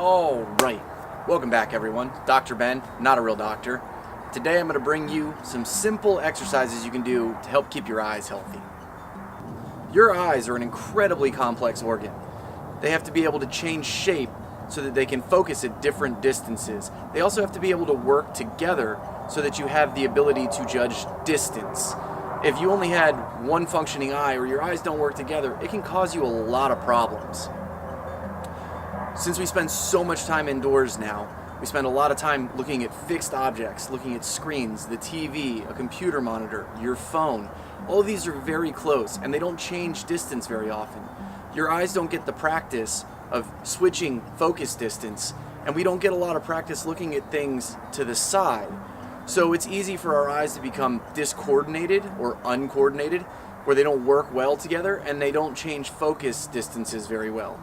All right, welcome back everyone. Dr. Ben, not a real doctor. Today I'm going to bring you some simple exercises you can do to help keep your eyes healthy. Your eyes are an incredibly complex organ. They have to be able to change shape so that they can focus at different distances. They also have to be able to work together so that you have the ability to judge distance. If you only had one functioning eye or your eyes don't work together, it can cause you a lot of problems. Since we spend so much time indoors now, we spend a lot of time looking at fixed objects, looking at screens, the TV, a computer monitor, your phone. All of these are very close and they don't change distance very often. Your eyes don't get the practice of switching focus distance, and we don't get a lot of practice looking at things to the side. So it's easy for our eyes to become discoordinated or uncoordinated, where they don't work well together and they don't change focus distances very well.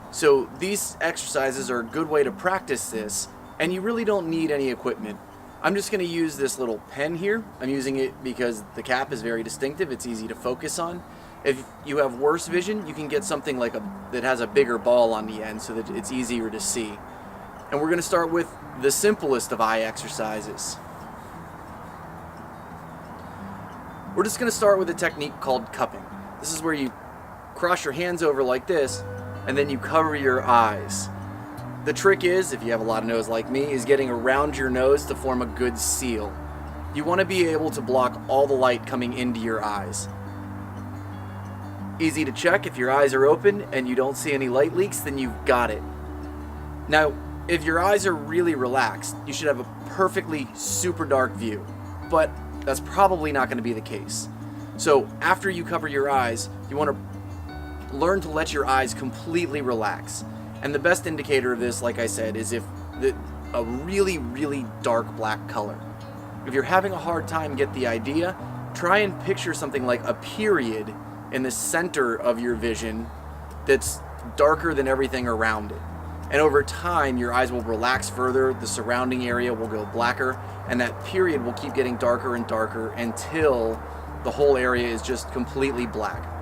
So these exercises are a good way to practice this, and you really don't need any equipment. I'm just going to use this little pen here. I'm using it because the cap is very distinctive. It's easy to focus on. If you have worse vision, you can get something like that has a bigger ball on the end so that it's easier to see. And we're going to start with the simplest of eye exercises. We're just going to start with a technique called cupping. This is where you cross your hands over like this, and then you cover your eyes. The trick is, if you have a lot of nose like me, is getting around your nose to form a good seal. You want to be able to block all the light coming into your eyes. Easy to check. If your eyes are open and you don't see any light leaks, then you've got it. Now, if your eyes are really relaxed, you should have a perfectly super dark view, but that's probably not going to be the case. So after you cover your eyes, you want to learn to let your eyes completely relax. And the best indicator of this, like I said, is if a really, really dark black color. If you're having a hard time get the idea, try and picture something like a period in the center of your vision that's darker than everything around it. And over time, your eyes will relax further, the surrounding area will go blacker, and that period will keep getting darker and darker until the whole area is just completely black.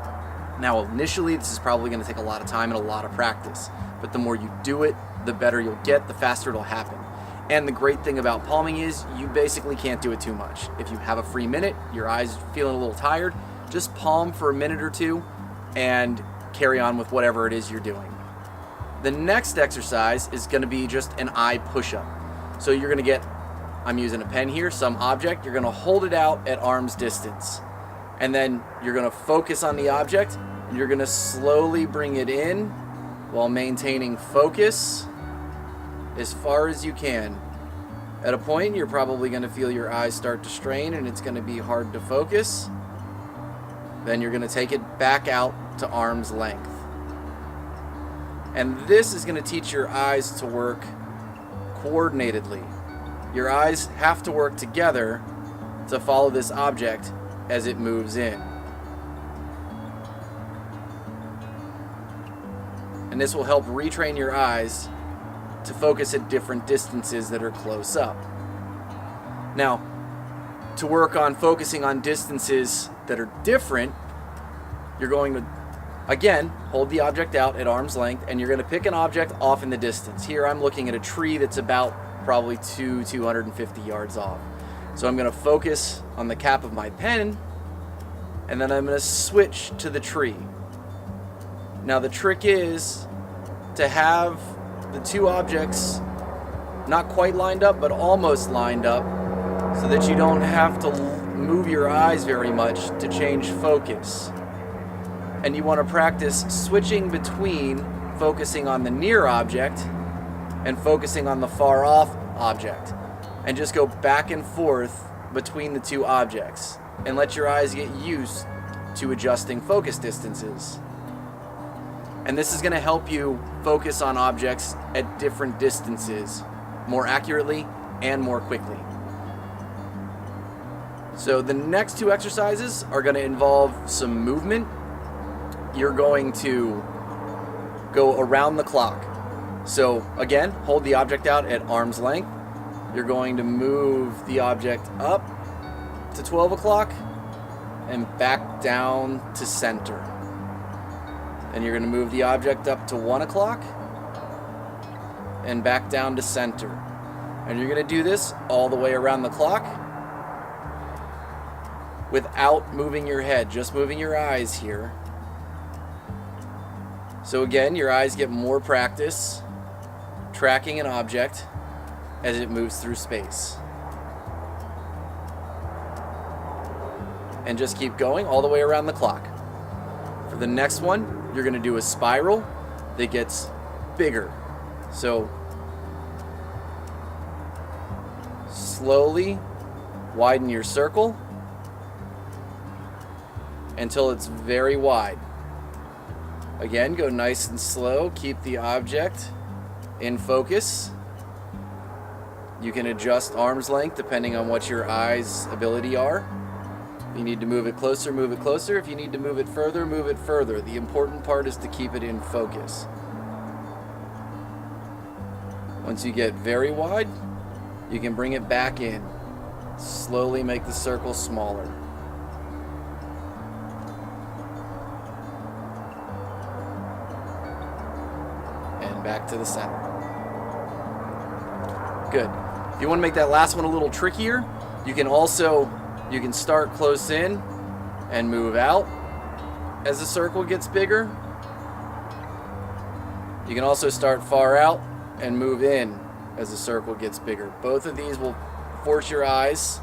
Now, initially, this is probably going to take a lot of time and a lot of practice, but the more you do it, the better you'll get, the faster it'll happen. And the great thing about palming is you basically can't do it too much. If you have a free minute, your eyes feeling a little tired, just palm for a minute or two and carry on with whatever it is you're doing. The next exercise is going to be just an eye push-up. So you're going to get, I'm using a pen here, some object, you're going to hold it out at arm's distance. And then you're going to focus on the object, and you're going to slowly bring it in while maintaining focus as far as you can. At a point, you're probably going to feel your eyes start to strain and it's going to be hard to focus. Then you're going to take it back out to arm's length. And this is going to teach your eyes to work coordinatedly. Your eyes have to work together to follow this object as it moves in. And this will help retrain your eyes to focus at different distances that are close up. Now, to work on focusing on distances that are different, you're going to, again, hold the object out at arm's length, and you're going to pick an object off in the distance. Here I'm looking at a tree that's about probably 250 yards off. So I'm going to focus on the cap of my pen, and then I'm going to switch to the tree. Now the trick is to have the two objects not quite lined up, but almost lined up, so that you don't have to move your eyes very much to change focus. And you want to practice switching between focusing on the near object and focusing on the far off object, and just go back and forth between the two objects and let your eyes get used to adjusting focus distances. And this is going to help you focus on objects at different distances more accurately and more quickly. So the next two exercises are going to involve some movement. You're going to go around the clock. So again, hold the object out at arm's length. You're going to move the object up to 12 o'clock and back down to center. Then you're going to move the object up to 1 o'clock and back down to center. And you're going to do this all the way around the clock without moving your head, just moving your eyes here. So again, your eyes get more practice tracking an object as it moves through space. And just keep going all the way around the clock. For the next one, you're going to do a spiral that gets bigger. So slowly widen your circle until it's very wide. Again, go nice and slow. Keep the object in focus. You can adjust arm's length depending on what your eyes' ability are. If you need to move it closer, move it closer. If you need to move it further, move it further. The important part is to keep it in focus. Once you get very wide, you can bring it back in. Slowly make the circle smaller. And back to the center. Good. If you want to make that last one a little trickier, you can start close in and move out as the circle gets bigger. You can also start far out and move in as the circle gets bigger. Both of these will force your eyes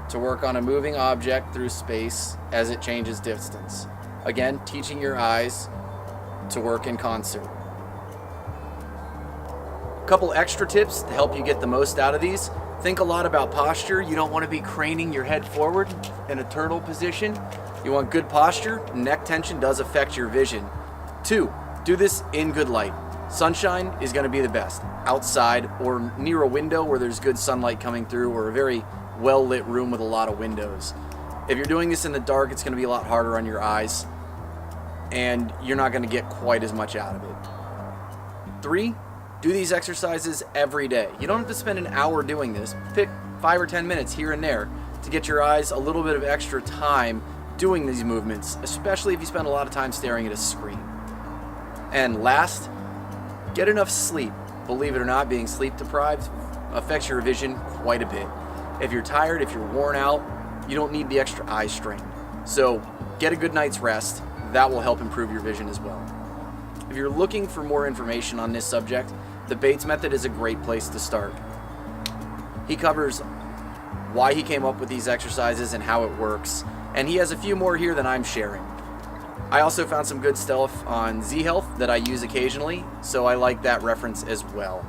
to work on a moving object through space as it changes distance. Again, teaching your eyes to work in concert. A couple extra tips to help you get the most out of these. Think a lot about posture. You don't want to be craning your head forward in a turtle position. You want good posture. Neck tension does affect your vision. 2, do this in good light. Sunshine is going to be the best. Outside or near a window where there's good sunlight coming through, or a very well-lit room with a lot of windows. If you're doing this in the dark, it's going to be a lot harder on your eyes, and you're not going to get quite as much out of it. 3, do these exercises every day. You don't have to spend an hour doing this. Pick 5 or 10 minutes here and there to get your eyes a little bit of extra time doing these movements, especially if you spend a lot of time staring at a screen. And last, get enough sleep. Believe it or not, being sleep deprived affects your vision quite a bit. If you're tired, if you're worn out, you don't need the extra eye strain. So get a good night's rest. That will help improve your vision as well. If you're looking for more information on this subject, the Bates method is a great place to start. He covers why he came up with these exercises and how it works, and he has a few more here that I'm sharing. I also found some good stuff on Z Health that I use occasionally, so I like that reference as well.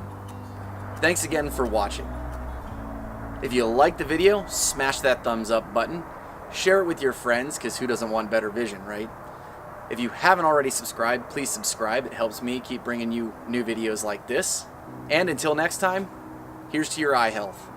Thanks again for watching. If you liked the video, smash that thumbs up button. Share it with your friends, because who doesn't want better vision, right? If you haven't already subscribed, please subscribe. It helps me keep bringing you new videos like this. And until next time, here's to your eye health.